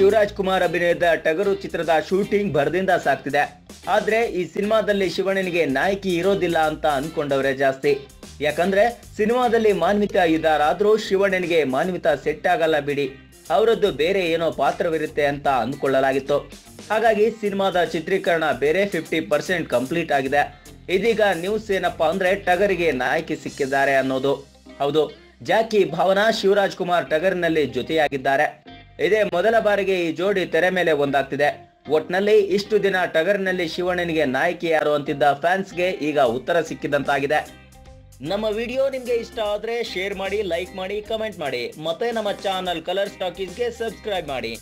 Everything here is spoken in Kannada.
ಶಿವರಾಜ್ ಕುಮಾರ್ ಅಭಿನಯದ ಟಗರು ಚಿತ್ರದ ಶೂಟಿಂಗ್ ಭರದಿಂದ ಸಾಗ್ತಿದೆ. ಆದ್ರೆ ಈ ಸಿನಿಮಾದಲ್ಲಿ ಶಿವಣ್ಣನಿಗೆ ನಾಯಕಿ ಇರೋದಿಲ್ಲ ಅಂತ ಅನ್ಕೊಂಡವ್ರೆ ಜಾಸ್ತಿ. ಯಾಕಂದ್ರೆ ಸಿನಿಮಾದಲ್ಲಿ ಮಾನ್ವಿತಾ ಇದ್ದಾರಾದ್ರೂ ಶಿವಣ್ಣನಿಗೆ ಮಾನ್ವಿತಾ ಸೆಟ್ ಆಗಲ್ಲ ಬಿಡಿ, ಅವರದ್ದು ಬೇರೆ ಏನೋ ಪಾತ್ರವಿರುತ್ತೆ ಅಂತ ಅಂದ್ಕೊಳ್ಳಲಾಗಿತ್ತು. ಹಾಗಾಗಿ ಸಿನಿಮಾದ ಚಿತ್ರೀಕರಣ ಬೇರೆ 50% ಕಂಪ್ಲೀಟ್ ಆಗಿದೆ. ಇದೀಗ ನ್ಯೂಸ್ ಏನಪ್ಪಾ ಅಂದ್ರೆ ಟಗರಿಗೆ ನಾಯಕಿ ಸಿಕ್ಕಿದ್ದಾರೆ ಅನ್ನೋದು. ಹೌದು, ಜಾಕಿ ಭಾವನಾ ಶಿವರಾಜ್ ಕುಮಾರ್ ಟಗರಿನಲ್ಲಿ ಜೊತೆಯಾಗಿದ್ದಾರೆ. ಇದೇ ಮೊದಲ ಬಾರಿಗೆ ಈ ಜೋಡಿ ತೆರೆ ಮೇಲೆ ಒಂದಾಗ್ತಿದೆ. ಒಟ್ನಲ್ಲಿ ಇಷ್ಟು ದಿನ ಟಗರಿನಲ್ಲಿ ಶಿವಣ್ಣನಿಗೆ ನಾಯಕಿ ಯಾರು ಅಂತಿದ್ದ ಫ್ಯಾನ್ಸ್ಗೆ ಈಗ ಉತ್ತರ ಸಿಕ್ಕಿದಂತಾಗಿದೆ. ನಮ್ಮ ವಿಡಿಯೋ ನಿಮ್ಗೆ ಇಷ್ಟ ಆದ್ರೆ ಶೇರ್ ಮಾಡಿ, ಲೈಕ್ ಮಾಡಿ, ಕಮೆಂಟ್ ಮಾಡಿ, ಮತ್ತೆ ನಮ್ಮ ಚಾನಲ್ ಕಲರ್ಸ್ ಟಾಕೀಸ್ಗೆ ಸಬ್ಸ್ಕ್ರೈಬ್ ಮಾಡಿ.